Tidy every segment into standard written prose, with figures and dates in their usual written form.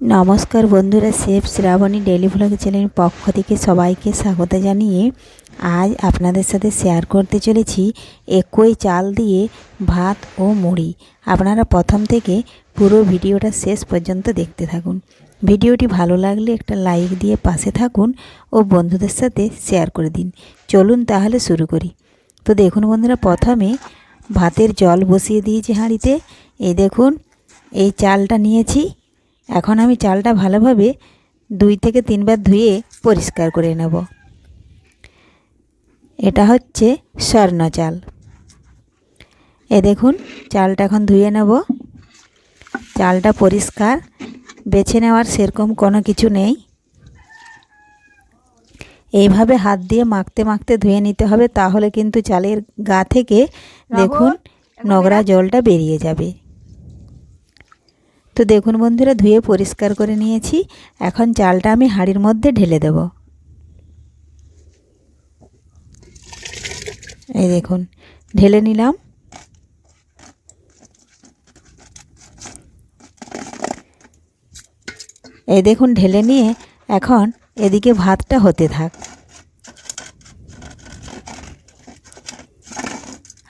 নমস্কার বন্ধুরা, chef Shrabani daily vlog চ্যানেলের পক্ষ থেকে সবাইকে স্বাগত জানিয়ে আজ আপনাদের সাথে শেয়ার করতে চলেছি একই চাল দিয়ে ভাত ও মুড়ি। আপনারা প্রথম থেকে পুরো ভিডিওটা শেষ পর্যন্ত দেখতে থাকুন। ভিডিওটি ভালো লাগলে একটা লাইক দিয়ে পাশে থাকুন ও বন্ধুদের সাথে শেয়ার করে দিন। চলুন তাহলে শুরু করি। তো দেখুন বন্ধুরা, প্রথমে ভাতের জল বসিয়ে দিয়েছি হাঁড়িতে। এই দেখুন, এই চালটা নিয়েছি। এখন আমি চালটা ভালোভাবে 2 থেকে 3 বার ধুয়ে পরিষ্কার করে নেব। এটা হচ্ছে স্বর্ণ চাল। দেখুন, চালটা এখন ধুয়ে নেব। চালটা পরিষ্কার, বেছে নেওয়ার সেরকম কোনো কিছু নেই। এইভাবে হাত দিয়ে মাখতে মাখতে ধুয়ে নিতে হবে, তাহলে কিন্তু চালের গা থেকে দেখুন নোংরা জলটা বেরিয়ে যাবে। তো দেখুন বন্ধুরা, ধুয়ে পরিষ্কার করে নিয়েছি। এখন চালটা আমি হাঁড়ির মধ্যে ঢেলে দেব। এই দেখুন, ঢেলে নিলাম। এই দেখুন, ঢেলে নিয়ে এখন এদিকে ভাতটা হতে থাক।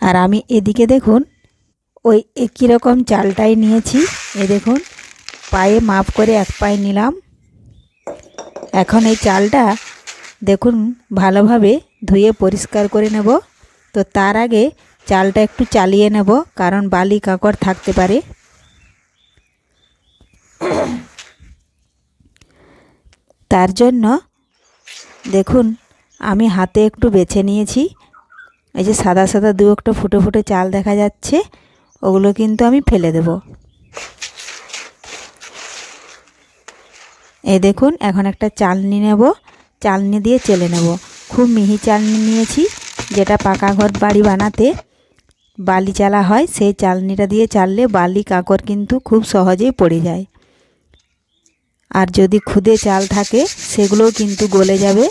আর আমি এদিকে দেখুন ওই একই রকম চালটাই নিয়েছি। এই দেখুন, পায়ে মাপ করে 1 পায়ে নিলাম। এখন এই চালটা দেখুন ভালোভাবে ধুয়ে পরিষ্কার করে নেব। তো তার আগে চালটা একটু চালিয়ে নেব, কারণ বালি কাঁকড় থাকতে পারে। তার জন্য দেখুন আমি হাতে একটু বেছে নিয়েছি। এই যে সাদা সাদা 2-1টা ফুটে ফুটে চাল দেখা যাচ্ছে, ওগুলো কিন্তু আমি ফেলে দেব। এই দেখুন, এখন একটা চালনি নেব, চালনি দিয়ে চেলে নেব। খুব মিহি চালনি নিয়েছি, যেটা পাকা ঘর বাড়ি বানাতে বালি চালা হয়। সেই চালনিটা দিয়ে চাললে বালি কাঁকড় কিন্তু খুব সহজেই পড়ে যায়। আর যদি খুদে চাল থাকে সেগুলোও কিন্তু গলে যাবে,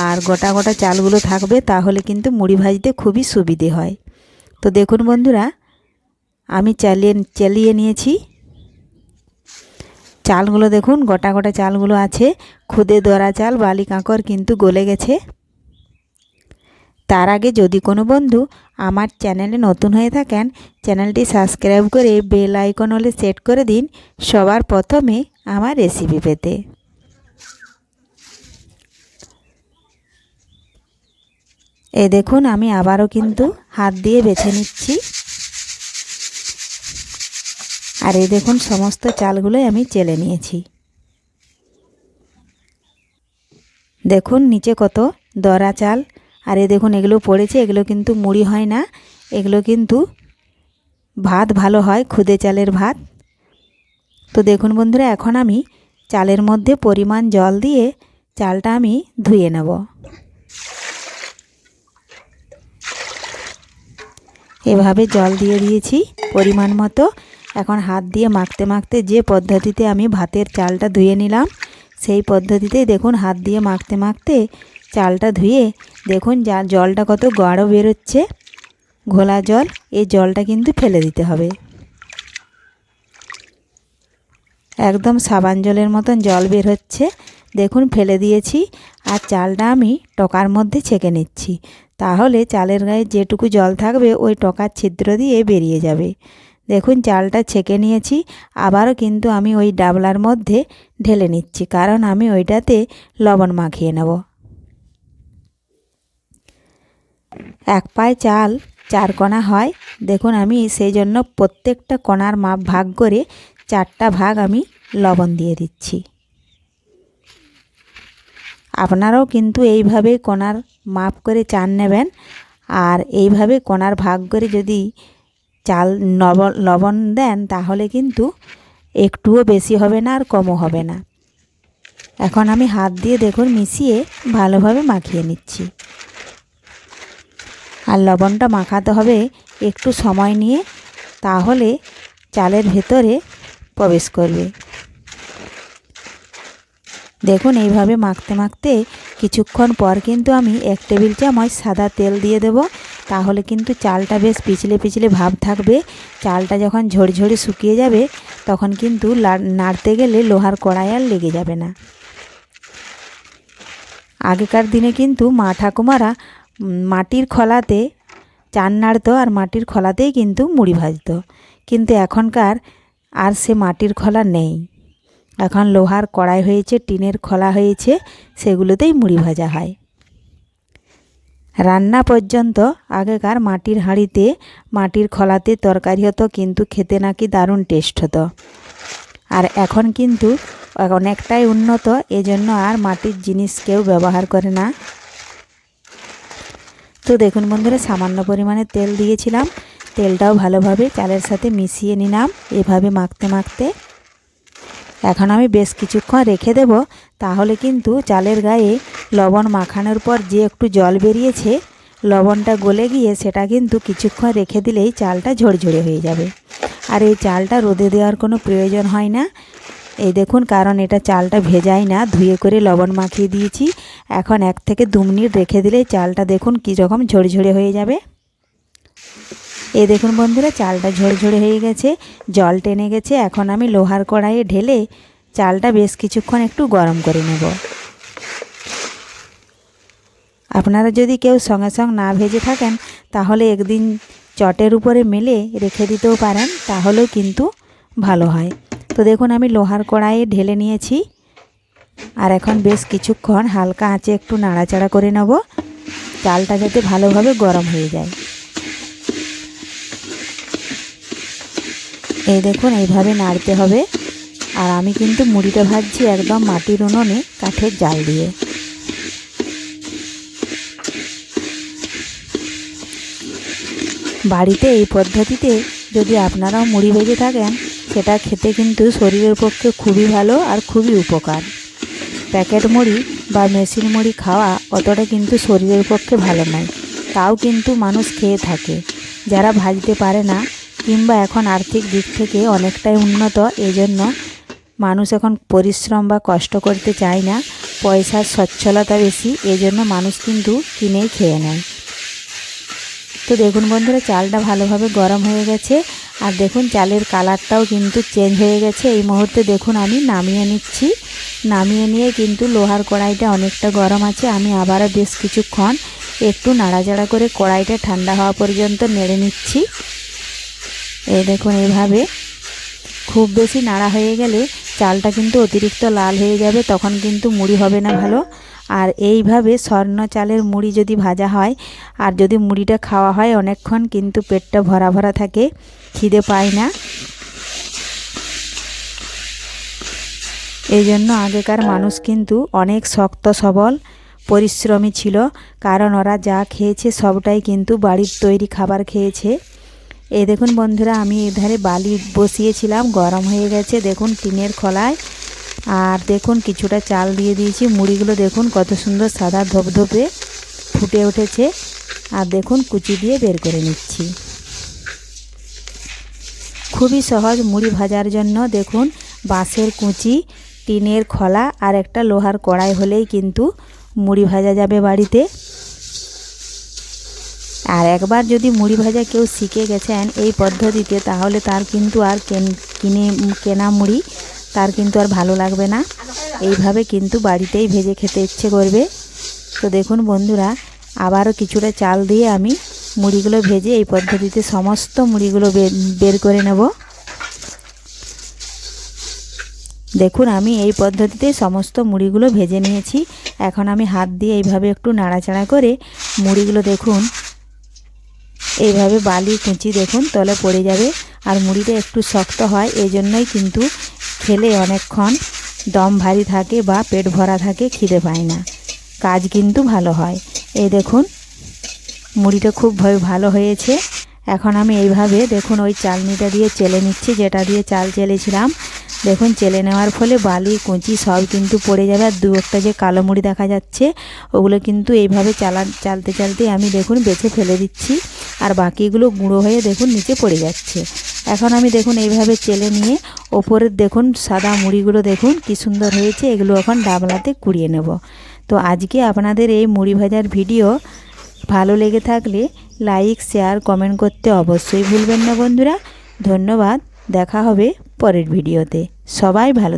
আর গোটা গোটা চালগুলো থাকবে, তাহলে কিন্তু মুড়ি ভাজতে খুবই সুবিধে হয়। তো দেখুন বন্ধুরা, আমি চালিয়ে নিয়েছি চালগুলো। দেখুন গোটা গোটা চালগুলো আছে, খুদে দরা চাল, বালি কাঁকড় কিন্তু গলে গেছে। তার আগে যদি কোনো বন্ধু আমার চ্যানেলে নতুন হয়ে থাকেন, চ্যানেলটি সাবস্ক্রাইব করে বেল আইকন হলে সেট করে দিন সবার প্রথমে আমার রেসিপি পেতে। এই দেখুন, আমি আবারও কিন্তু হাত দিয়ে বেছে নিচ্ছি। আর এই দেখুন, সমস্ত চালগুলোই আমি চেলে নিয়েছি। দেখুন নিচে কত দরা চাল। আর এই দেখুন, এগুলো পড়েছে, এগুলো কিন্তু মুড়ি হয় না, এগুলো কিন্তু ভাত ভালো হয়, খুদে চালের ভাত। তো দেখুন বন্ধুরা, এখন আমি চালের মধ্যে পরিমাণ জল দিয়ে চালটা আমি ধুয়ে নেব। এভাবে জল দিয়ে দিয়েছি পরিমাণ মতো। এখন হাত দিয়ে মাখতে মাখতে যে পদ্ধতিতে আমি ভাতের চালটা ধুয়ে নিলাম, সেই পদ্ধতিতেই দেখুন হাত দিয়ে মাখতে মাখতে চালটা ধুয়ে দেখুন জলটা কত গাঢ় বেরোচ্ছে, ঘোলা জল। এই জলটা কিন্তু ফেলে দিতে হবে। একদম সাবান জলের মতন জল বের হচ্ছে, দেখুন ফেলে দিয়েছি। আর চালটা আমি টকার মধ্যে ছেঁকে নিচ্ছি, তাহলে চালের গায়ে যেটুকু জল থাকবে ওই টকার ছিদ্র দিয়ে বেরিয়ে যাবে। দেখুন চালটা ছেঁকে নিয়েছি। আবারও কিন্তু আমি ওই ডাবলার মধ্যে ঢেলে নিচ্ছি, কারণ আমি ওইটাতে লবণ মাখিয়ে নেব। 1 পায়ে চাল 4 কণা হয়। দেখুন আমি সেই জন্য প্রত্যেকটা কণার মাপ ভাগ করে 4টা ভাগ আমি লবণ দিয়ে দিচ্ছি। আপনারাও কিন্তু এইভাবে কণার মাপ করে চাল নেবেন। আর এইভাবে কণার ভাগ করে যদি চাল লবণ দেন, তাহলে কিন্তু একটুও বেশি হবে না আর কমও হবে না। এখন আমি হাত দিয়ে দেখুন মিশিয়ে ভালোভাবে মাখিয়ে নিচ্ছি। আর লবণটা মাখাতে হবে একটু সময় নিয়ে, তাহলে চালের ভেতরে প্রবেশ করবে। দেখুন এইভাবে মাখতে মাখতে কিছুক্ষণ পর কিন্তু আমি 1 টেবিল চামচ সাদা তেল দিয়ে দেব। তাহলে কিন্তু চালটা বেশ পিছলে পিছলে ভাব থাকবে। চালটা যখন ঝরঝরে শুকিয়ে যাবে তখন কিন্তু নাড়তে গেলে লোহার কড়াই আর লেগে যাবে না। আগেকার দিনে কিন্তু মা ঠাকুমারা মাটির খোলাতে চাল নাড়তো আর মাটির খোলাতেই কিন্তু মুড়ি ভাজতো, কিন্তু এখনকার আর সে মাটির খোলা নেই। এখন লোহার কড়াই হয়েছে, টিনের খোলা হয়েছে, সেগুলোতেই মুড়ি ভাজা হয়। রান্না পর্যন্ত আগেকার মাটির হাঁড়িতে মাটির খোলাতে তরকারি হতো, কিন্তু খেতে নাকি দারুণ টেস্ট হতো। আর এখন কিন্তু অনেকটাই উন্নত, এজন্য আর মাটির জিনিস কেউ ব্যবহার করে না। তো দেখুন বন্ধুরা, সামান্য পরিমাণে তেল দিয়েছিলাম, তেলটাও ভালোভাবে চালের সাথে মিশিয়ে নিলাম এভাবে মাখতে মাখতে। এখন আমি বেশ কিছুক্ষণ রেখে দেব, তাহলে কিন্তু চালের গায়ে লবণ মাখানোর পর যে একটু জল বেরিয়েছে, লবণটা গলে গিয়ে সেটা কিন্তু কিছুক্ষণ রেখে দিলেই চালটা ঝরঝরে হয়ে যাবে। আর এই চালটা রোদে দেওয়ার কোনো প্রয়োজন হয় না। এই দেখুন, কারণ এটা চালটা ভেজাই না, ধুয়ে করে লবণ মাখিয়ে দিয়েছি। এখন 1 থেকে 2 মিনিট রেখে দিলেই চালটা দেখুন কীরকম ঝরঝরে হয়ে যাবে। এই দেখুন বন্ধুরা, চালটা ঝরঝরে হয়ে গেছে, জল টেনে গেছে। এখন আমি লোহার কড়াইয়ে ঢেলে চালটা বেশ কিছুক্ষণ একটু গরম করে নেব। আপনারা যদি কেউ সঙ্গে সঙ্গে না ভেজে থাকেন তাহলে একদিন চটের উপরে মেলে রেখে দিতেও পারেন, তাহলেও কিন্তু ভালো হয়। তো দেখুন আমি লোহার কড়াইয়ে ঢেলে নিয়েছি, আর এখন বেশ কিছুক্ষণ হালকা আঁচে একটু নাড়াচাড়া করে নেব, চালটা যাতে ভালোভাবে গরম হয়ে যায়। এই দেখুন এইভাবে নাড়তে হবে। আর আমি কিন্তু মুড়িটা ভাজছি একদম মাটির উনুনে কাঠের জাল দিয়ে। বাড়িতে এই পদ্ধতিতে যদি আপনারাও মুড়ি ভেজে থাকেন, সেটা খেতে কিন্তু শরীরের পক্ষে খুবই ভালো আর খুবই উপকার। প্যাকেট মুড়ি বা মেশিন মুড়ি খাওয়া অতটা কিন্তু শরীরের পক্ষে ভালো নয়, তাও কিন্তু মানুষ খেয়ে থাকে। যারা ভাজতে পারে না কিংবা এখন আর্থিক দিক থেকে অনেকটাই উন্নত, এজন্য মানুষ এখন পরিশ্রম বা কষ্ট করতে চায় না, পয়সার সচ্ছলতা বেশি, এজন্য মানুষ কিন্তু কিনেই খেয়ে নেয়। তো দেখুন বন্ধুরা, চালটা ভালোভাবে গরম হয়ে গেছে, আর দেখুন চালের কালারটাও কিন্তু চেঞ্জ হয়ে গেছে। এই মুহূর্তে দেখুন আমি নামিয়ে নিচ্ছি। নামিয়ে নিয়ে কিন্তু লোহার কড়াইটা অনেকটা গরম আছে, আমি আবারও বেশ কিছুক্ষণ একটু নাড়াচাড়া করে কড়াইটা ঠান্ডা হওয়া পর্যন্ত নেড়ে নিচ্ছি। এই দেখুন এইভাবে খুব বেশি নাড়া হয়ে গেলে চালটা কিন্তু অতিরিক্ত লাল হয়ে যাবে, তখন কিন্তু মুড়ি হবে না ভালো। আর এইভাবে স্বর্ণ চালের মুড়ি যদি ভাজা হয় আর যদি মুড়িটা খাওয়া হয় অনেকক্ষণ, কিন্তু পেটটা ভরা ভরা থাকে, খিদে পায় না। এই জন্য আগেকার মানুষ কিন্তু অনেক শক্ত সবল পরিশ্রমী ছিল, কারণ ওরা যা খেয়েছে সবটাই কিন্তু বাড়ির তৈরি খাবার খেয়েছে। এই দেখুন বন্ধুরা, আমি এধারে বালি বসিয়েছিলাম, গরম হয়ে গেছে দেখুন টিনের খোলায়। আর দেখুন কিছুটা চাল দিয়ে দিয়েছি, মুড়িগুলো দেখুন কত সুন্দর সাদা ধপধপে ফুটে উঠেছে। আর দেখুন কুচি দিয়ে বের করে নিচ্ছি। খুবই সহজ মুড়ি ভাজার জন্য। দেখুন বাঁশের কুচি, টিনের খোলা আর একটা লোহার কড়াই হলেই কিন্তু মুড়ি ভাজা যাবে বাড়িতে। আর একবার যদি মুড়ি ভাজা কেউ শিখে গেছেন এই পদ্ধতিতে, তাহলে তার কিন্তু আর কেনা মুড়ি তার কিন্তু আর ভালো লাগবে না, এইভাবে কিন্তু বাড়িতেই ভেজে খেতে ইচ্ছে করবে। তো দেখুন বন্ধুরা, আবারও কিছুটা চাল দিয়ে আমি মুড়িগুলো ভেজে এই পদ্ধতিতে সমস্ত মুড়িগুলো বের করে নেব। দেখুন আমি এই পদ্ধতিতে সমস্ত মুড়িগুলো ভেজে নিয়েছি। এখন আমি হাত দিয়ে এইভাবে একটু নাড়াচাড়া করে মুড়িগুলো দেখুন এইভাবে বালি কুচি দেখুন তলে পড়ে যাবে। আর মুড়িটা একটু শক্ত হয়, এই জন্যই কিন্তু খেলে অনেকক্ষণ দম ভারী থাকে বা পেট ভরা থাকে, খিদে পায় না, কাজ কিন্তু ভালো হয়। এই দেখুন মুড়িটা খুব ভালো হয়েছে। এখন আমি এইভাবে দেখুন ওই চালনিটা দিয়ে চেলে নিচ্ছি, যেটা দিয়ে চাল চেলেছিলাম। দেখুন চেলে নেওয়ার ফলে বালি কুচি সব কিন্তু পড়ে যাবে, আর দু একটা যে কালো মুড়ি দেখা যাচ্ছে ওগুলো কিন্তু এইভাবে চালতে চালতে আমি দেখুন বেছে ফেলে দিচ্ছি, আর বাকিগুলো গুঁড়ো হয়ে দেখুন নিচে পড়ে যাচ্ছে। এখন আমি দেখুন এইভাবে চেলে নিয়ে ওপরের দেখুন সাদা মুড়িগুলো দেখুন কি সুন্দর হয়েছে, এগুলো এখন ডাবলাতে কুড়িয়ে নেব। তো আজকে আপনাদের এই মুড়ি ভাজার ভিডিও ভালো লেগে থাকলে লাইক শেয়ার কমেন্ট করতে অবশ্যই ভুলবেন না বন্ধুরা। ধন্যবাদ, দেখা হবে পরের ভিডিওতে। সবাই ভালো থাকবেন।